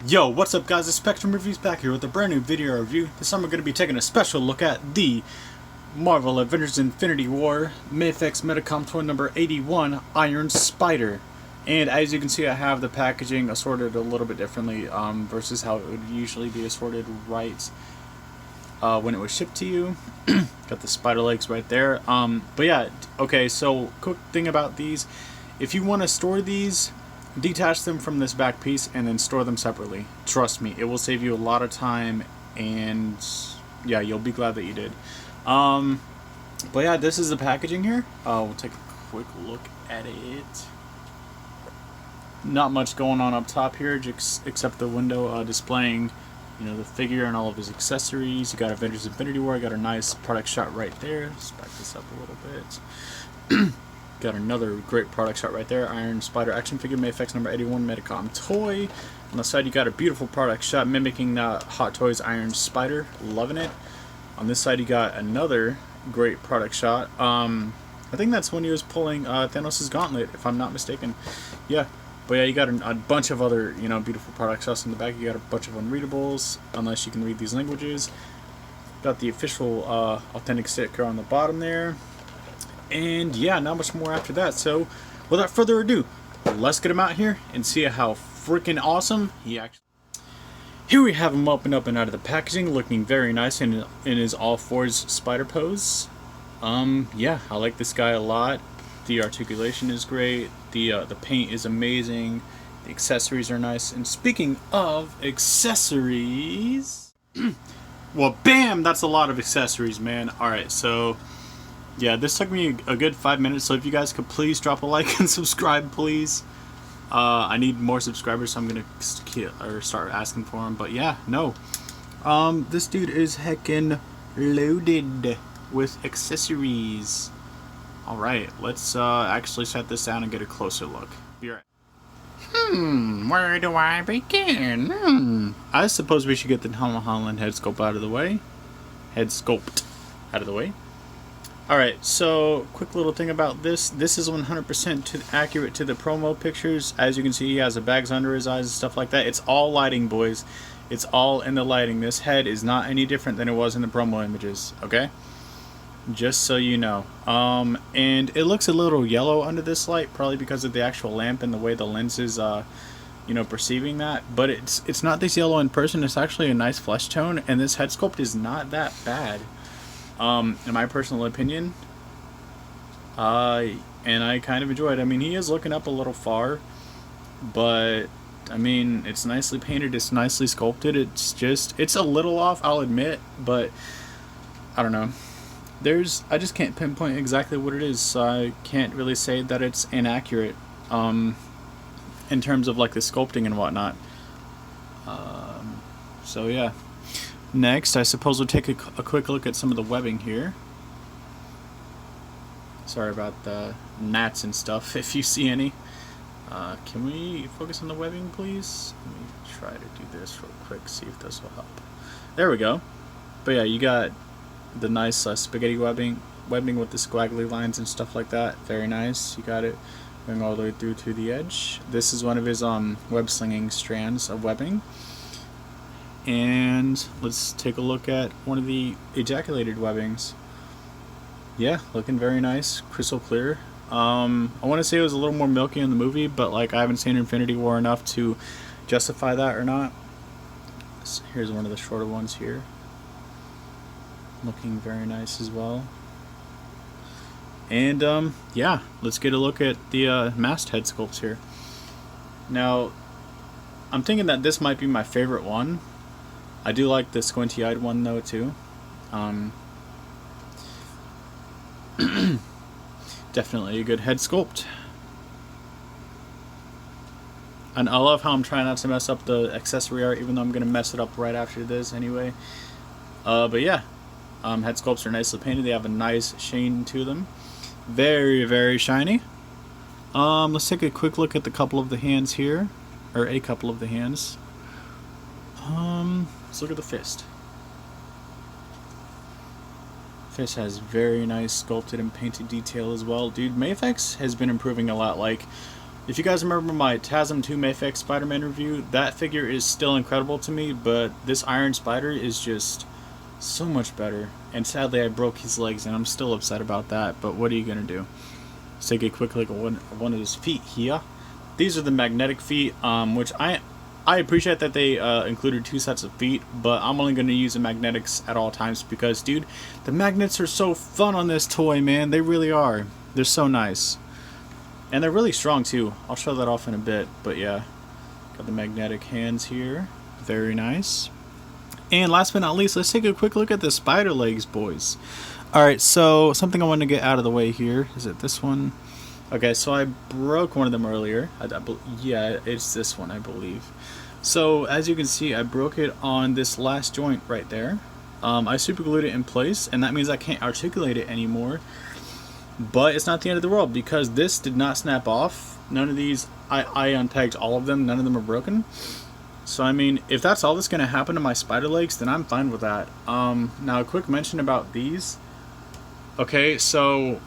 Yo, what's up guys, it's Spectrum Reviews back here with a brand new video review. This time we're going to be taking a special look at the Marvel Avengers Infinity War MAFEX Metacom toy number 81, Iron Spider. And as you can see, I have the packaging assorted a little bit differently versus how it would usually be assorted right when it was shipped to you. Got the spider legs right there. But yeah, okay, so quick thing about these. If you want to store these, detach them from this back piece and then store them separately. Trust me, it will save you a lot of time, and yeah, you'll be glad that you did. But yeah, this is the packaging here. We'll take a quick look at it. Not much going on up top here, just except the window displaying, you know, the figure and all of his accessories. You got Avengers Infinity War. Got a nice product shot right there. Let's back this up a little bit. Got another great product shot right there. Iron Spider action figure, MAFEX number 81 Metacom toy. On the side you got a beautiful product shot mimicking Hot Toys Iron Spider. Loving it. On this side you got another great product shot. I think that's when he was pulling Thanos' gauntlet, if I'm not mistaken. Yeah. But yeah, you got a bunch of other, you know, beautiful product shots in the back. You got a bunch of unreadables, unless you can read these languages. Got the official authentic sticker on the bottom there. And yeah, not much more after that. So without further ado, let's get him out here and see how freaking awesome he actually. Here we have him opened up and out of the packaging, looking very nice in his all fours spider pose. Yeah, I like this guy a lot. The articulation is great. The paint is amazing. The accessories are nice. And speaking of accessories, well, bam! That's a lot of accessories, man. All right, so. Yeah, this took me a good 5 minutes, so if you guys could please drop a like and subscribe, please. I need more subscribers, so I'm gonna start asking for them. But yeah, no. This dude is heckin' loaded with accessories. All right, let's actually set this down and get a closer look. Be right. Where do I begin? I suppose we should get the Tom Holland head sculpt out of the way. Alright, so quick little thing about this. This is 100% accurate to the promo pictures. As you can see, he has the bags under his eyes and stuff like that. It's all lighting, boys. It's all in the lighting. This head is not any different than it was in the promo images, okay? Just so you know. And it looks a little yellow under this light, probably because of the actual lamp and the way the lens is, you know, perceiving that. But it's not this yellow in person. It's actually a nice flesh tone, and this head sculpt is not that bad. In my personal opinion, and I kind of enjoy it. I mean, he is looking up a little far, but I mean, it's nicely painted, it's nicely sculpted. It's a little off, I'll admit, but I don't know. I just can't pinpoint exactly what it is, so I can't really say that it's inaccurate, in terms of like the sculpting and whatnot. So yeah. Next, I suppose we'll take a quick look at some of the webbing here. Sorry about the gnats and stuff, if you see any. Can we focus on the webbing, please? Let me try to do this real quick, see if this will help. There we go. But yeah, you got the nice spaghetti webbing with the squiggly lines and stuff like that. Very nice. You got it going all the way through to the edge. This is one of his web slinging strands of webbing. And let's take a look at one of the ejaculated webbings. Yeah, looking very nice, crystal clear. I want to say it was a little more milky in the movie, but like I haven't seen Infinity War enough to justify that or not. So here's one of the shorter ones here. Looking very nice as well. And yeah, let's get a look at the masthead sculpts here. Now, I'm thinking that this might be my favorite one. I do like the squinty-eyed one though too. Definitely a good head sculpt. And I love how I'm trying not to mess up the accessory art, even though I'm gonna mess it up right after this anyway. But yeah, head sculpts are nicely painted. They have a nice sheen to them. Very, very shiny. Let's take a quick look at the couple of the hands here, or a couple of the hands. Let's look at the fist. Fist has very nice sculpted and painted detail as well. Dude, MAFEX has been improving a lot. Like, If you guys remember my TASM 2 MAFEX Spider-Man review, that figure is still incredible to me, but this Iron Spider is just so much better. And sadly, I broke his legs, and I'm still upset about that, but what are you going to do? Let's take a quick look at one of his feet here. These are the magnetic feet, which I appreciate that they included 2 sets of feet, but I'm only going to use the magnetics at all times because, dude, the magnets are so fun on this toy, man. They really are. They're so nice. And they're really strong, too. I'll show that off in a bit, but yeah. Got the magnetic hands here. Very nice. And last but not least, let's take a quick look at the spider legs, boys. Alright, so something I want to get out of the way here. Is it this one? Okay, so I broke one of them earlier. Yeah, it's this one, I believe. So, as you can see, I broke it on this last joint right there. I super glued it in place, and that means I can't articulate it anymore. But it's not the end of the world, because this did not snap off. None of these, I unpegged all of them. None of them are broken. So, I mean, if that's all that's going to happen to my spider legs, then I'm fine with that. Now, a quick mention about these. Okay, so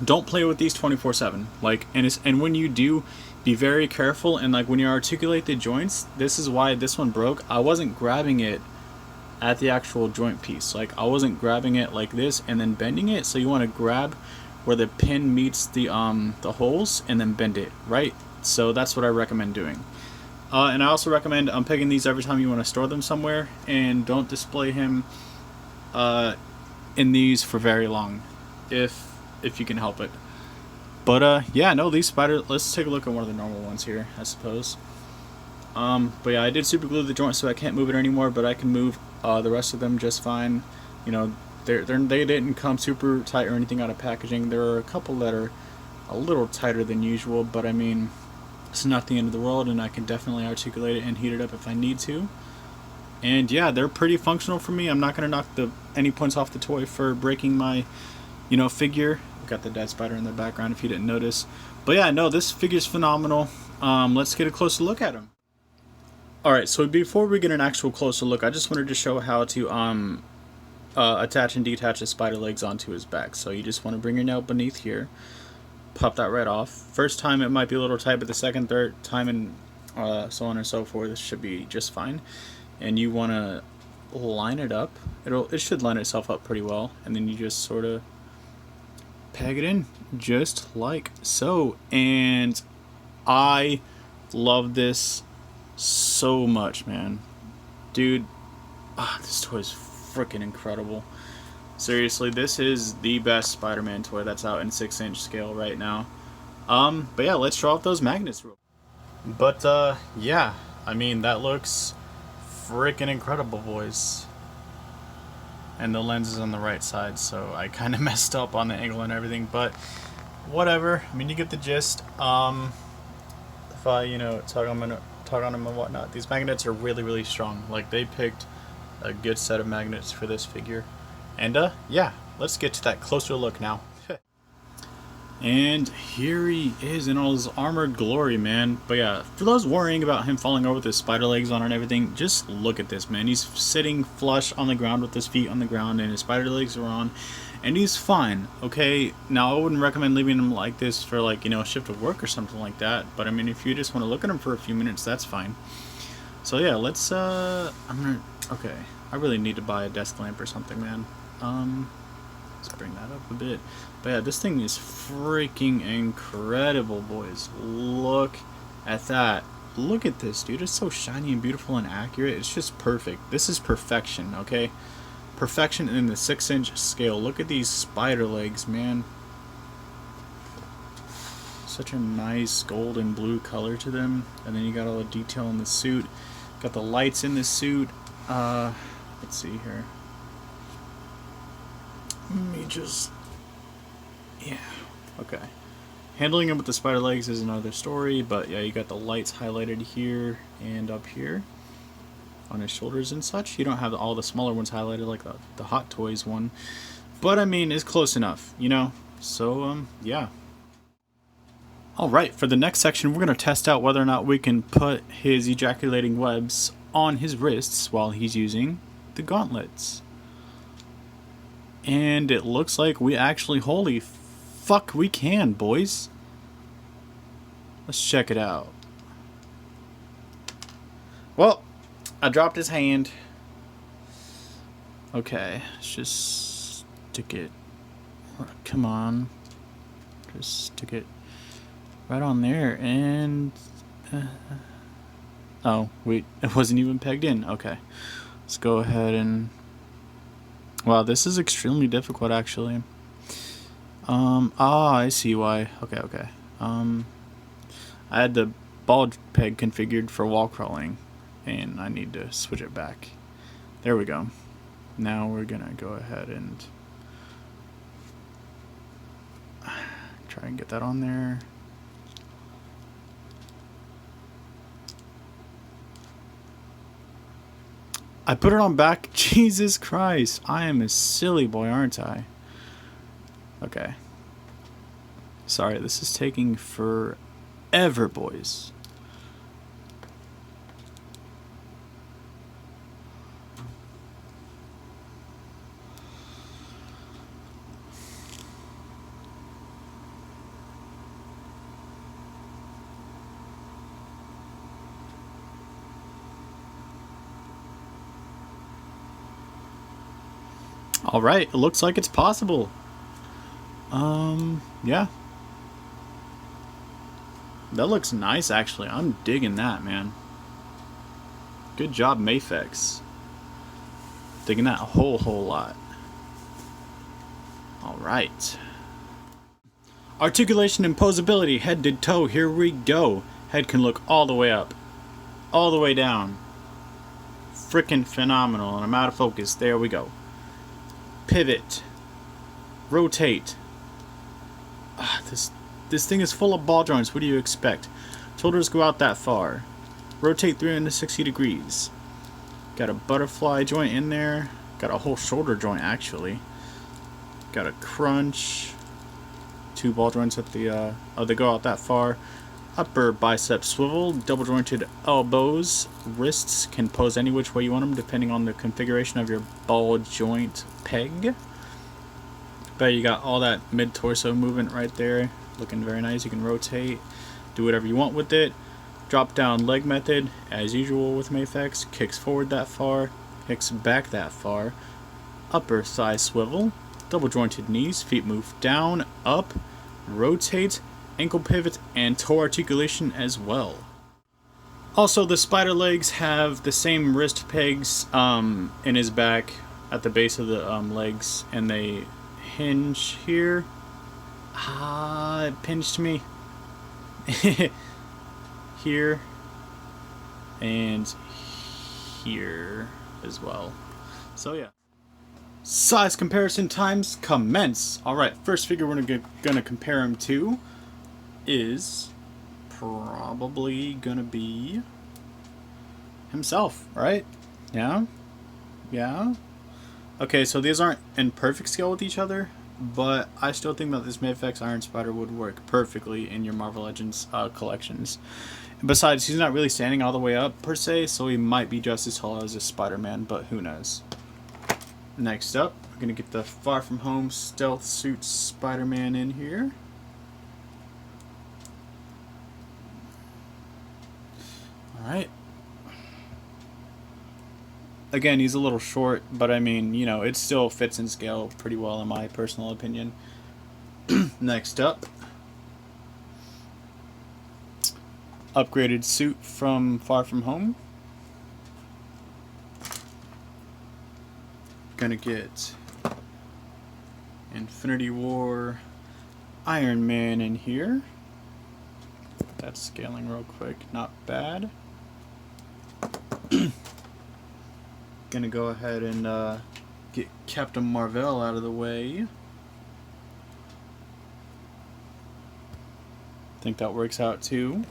don't play with these 24/7. Like, and when you do, be very careful. And like when you articulate the joints, this is why this one broke. I wasn't grabbing it at the actual joint piece. Like, I wasn't grabbing it like this and then bending it. So you want to grab where the pin meets the holes and then bend it, right? So that's what I recommend doing. And I also recommend unpegging these every time you want to store them somewhere, and don't display him in these for very long, if you can help it. But yeah, no, these spiders. Let's take a look at one of the normal ones here, I suppose. But yeah, I did super glue the joint, so I can't move it anymore, but I can move the rest of them just fine. You know, they didn't come super tight or anything out of packaging. There are a couple that are a little tighter than usual, but I mean, it's not the end of the world, and I can definitely articulate it and heat it up if I need to. And yeah, they're pretty functional for me. I'm not gonna knock any points off the toy for breaking my, figure. We've got the dead spider in the background if you didn't notice. But yeah, no, this figure's phenomenal. Let's get a closer look at him. Alright, so before we get an actual closer look, I just wanted to show how to attach and detach his spider legs onto his back. So you just want to bring your nail beneath here, pop that right off. First time it might be a little tight, but the second, third time, and so on and so forth, this should be just fine. And you want to line it up. It should line itself up pretty well, and then you just sort of peg it in just like so. And I love this so much, man. Dude, this toy is freaking incredible. Seriously, this is the best Spider-Man toy that's out in 6-inch scale right now. But yeah, let's draw up those magnets real quick. But yeah, I mean, that looks freaking incredible, boys. And the lens is on the right side, so I kind of messed up on the angle and everything, but whatever. I mean, you get the gist. If I, tug on them and whatnot, these magnets are really, really strong. Like, they picked a good set of magnets for this figure. And yeah, let's get to that closer look now. And here he is in all his armored glory, man. But yeah, for those worrying about him falling over with his spider legs on and everything, just look at this, man. He's sitting flush on the ground with his feet on the ground and his spider legs are on, and he's fine, okay? Now, I wouldn't recommend leaving him like this for, like, a shift of work or something like that, but I mean, if you just want to look at him for a few minutes, that's fine. So yeah, let's, okay, I really need to buy a desk lamp or something, man. Let's bring that up a bit. But yeah, this thing is freaking incredible, boys. Look at that. Look at this, dude. It's so shiny and beautiful and accurate. It's just perfect. This is perfection, okay? Perfection in the 6-inch scale. Look at these spider legs, man. Such a nice gold and blue color to them. And then you got all the detail in the suit. Got the lights in the suit. Let's see here. Let me just... yeah, okay. Handling him with the spider legs is another story, but yeah, you got the lights highlighted here and up here on his shoulders and such. You don't have all the smaller ones highlighted like the Hot Toys one, but I mean, it's close enough, So, yeah. Alright, for the next section, we're going to test out whether or not we can put his ejaculating webs on his wrists while he's using the gauntlets. And it looks like we actually, holy fuck, we can, boys. Let's check it out. Well, I dropped his hand. Okay, let's just stick it. Come on. Just stick it right on there and... oh, wait, it wasn't even pegged in. Okay, let's go ahead and... wow, this is extremely difficult, actually. I see why. Okay. I had the ball peg configured for wall crawling, and I need to switch it back. There we go. Now we're gonna go ahead and try and get that on there. I put it on back. Jesus Christ. I am a silly boy, aren't I? Okay. Sorry, this is taking forever, boys. Alright, it looks like it's possible. Yeah. That looks nice, actually. I'm digging that, man. Good job, MAFEX. Digging that a whole lot. Alright. Articulation and posability, head to toe, here we go. Head can look all the way up. All the way down. Frickin' phenomenal, and I'm out of focus. There we go. Pivot. Rotate. This thing is full of ball joints. What do you expect? Shoulders go out that far. Rotate 360 degrees. Got a butterfly joint in there. Got a whole shoulder joint, actually. Got a crunch. 2 ball joints at the they go out that far. Upper bicep swivel. Double jointed elbows. Wrists can pose any which way you want them, depending on the configuration of your ball joint peg. But you got all that mid-torso movement right there. Looking very nice. You can rotate, do whatever you want with it. Drop down leg method, as usual with MAFEX. Kicks forward that far, kicks back that far. Upper thigh swivel, double jointed knees, feet move down, up, rotate, ankle pivot, and toe articulation as well. Also, the spider legs have the same wrist pegs in his back at the base of the legs, and they hinge here. It pinched me. Here and here as well. So yeah. Size comparison times commence. Alright, first figure we're gonna compare him to is probably gonna be himself, right? Yeah? Yeah? Okay, so these aren't in perfect scale with each other, but I still think that this MAFEX Iron Spider would work perfectly in your Marvel Legends collections. Besides, he's not really standing all the way up per se, so he might be just as tall as a Spider-Man, but who knows. Next up, we're going to get the Far From Home Stealth Suit Spider-Man in here. Alright. Again, he's a little short, but I mean, you know, it still fits in scale pretty well in my personal opinion. Next up, upgraded suit from Far From Home. Gonna get Infinity War Iron Man in here. That's scaling real quick, not bad. Gonna go ahead and get Captain Marvel out of the way. Think that works out too.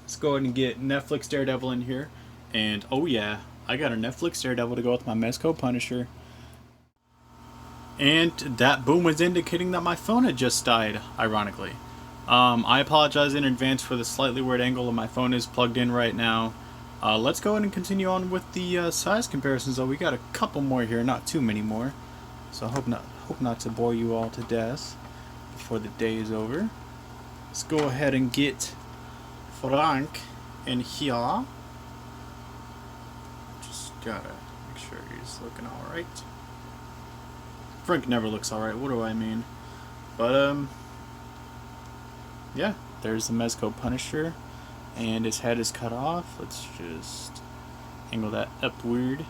Let's go ahead and get Netflix Daredevil in here. And oh yeah, I got a Netflix Daredevil to go with my Mezco Punisher. And that boom was indicating that my phone had just died, ironically. I apologize in advance for the slightly weird angle of my phone is plugged in right now. Let's go ahead and continue on with the size comparisons, though. We got a couple more here, not too many more. So I hope not to bore you all to death before the day is over. Let's go ahead and get Frank in here. Just gotta make sure he's looking alright. Frank never looks alright, what do I mean? But, yeah, there's the Mezco Punisher, and his head is cut off. Let's just angle that upward.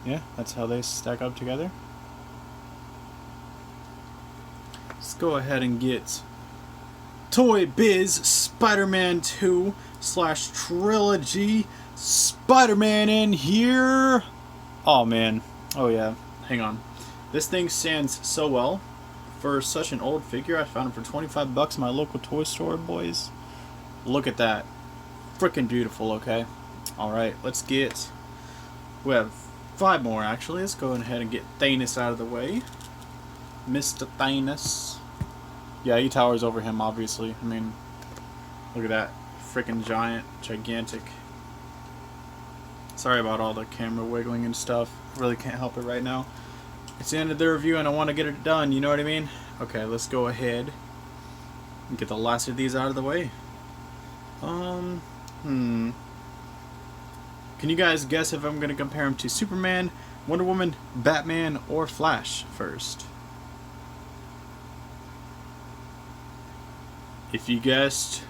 Yeah, that's how they stack up together. Let's go ahead and get Toy Biz Spider-Man 2 / Trilogy Spider-Man in here. Oh man, oh yeah, hang on. This thing stands so well for such an old figure. I found it for 25 bucks in my local toy store, boys. Look at that. Freaking beautiful, okay? Alright, let's get... We have 5 more, actually. Let's go ahead and get Thanos out of the way. Mr. Thanos. Yeah, he towers over him, obviously. I mean, look at that. Freaking giant, gigantic. Sorry about all the camera wiggling and stuff. Really can't help it right now. It's the end of the review and I want to get it done, you know what I mean? Okay, let's go ahead and get the last of these out of the way. Can you guys guess if I'm going to compare them to Superman, Wonder Woman, Batman, or Flash first? If you guessed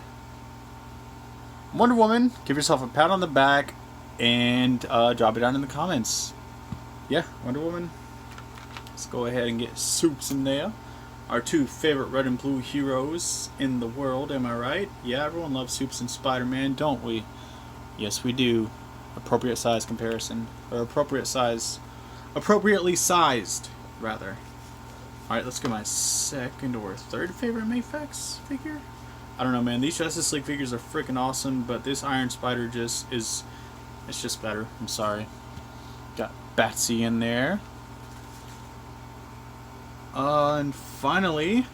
Wonder Woman, give yourself a pat on the back and drop it down in the comments. Yeah, Wonder Woman. Let's go ahead and get Soups in there. Our 2 favorite red and blue heroes in the world, am I right? Yeah, everyone loves Soups and Spider-Man, don't we? Yes, we do. Appropriate size comparison. Or appropriately sized, rather. Alright, let's get my second or third favorite MAFEX figure. I don't know, man. These Justice League figures are freaking awesome, but this Iron Spider just is... It's just better. I'm sorry. Got Batsy in there. And finally,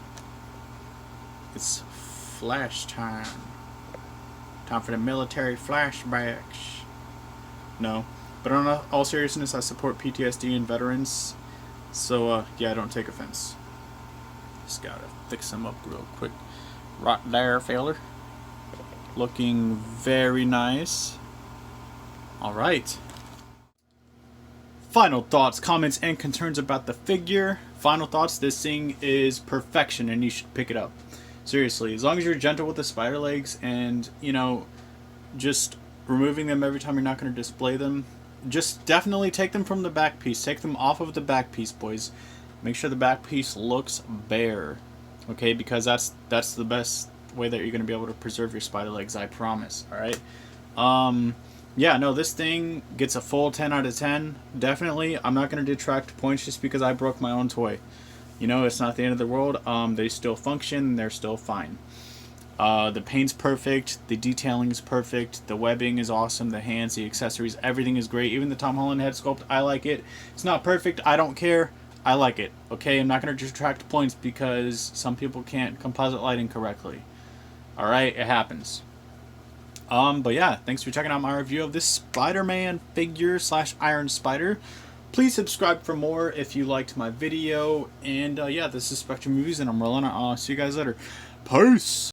it's Flash time. Time for the military flashbacks. No, but on all seriousness, I support PTSD and veterans. So, yeah, don't take offense. Just gotta fix them up real quick. Right there, feller. Looking very nice. Alright. Final thoughts, comments, and concerns about the figure. Final thoughts, this thing is perfection and you should pick it up. Seriously, as long as you're gentle with the spider legs and, you know, just removing them every time you're not going to display them. Just definitely take them from the back piece. Take them off of the back piece, boys. Make sure the back piece looks bare. Okay, because that's the best way that you're going to be able to preserve your spider legs, I promise. Alright? Yeah, no, this thing gets a full 10 out of 10. Definitely, I'm not going to detract points just because I broke my own toy. You know, it's not the end of the world. They still function. They're still fine. The paint's perfect. The detailing is perfect. The webbing is awesome. The hands, the accessories, everything is great. Even the Tom Holland head sculpt, I like it. It's not perfect. I don't care. I like it. Okay, I'm not going to detract points because some people can't composite lighting correctly. Alright, it happens. But yeah, thanks for checking out my review of this Spider-Man figure / Iron Spider. Please subscribe for more if you liked my video. And yeah, this is Spectrum Movies, and I'm rolling out. See you guys later. Peace!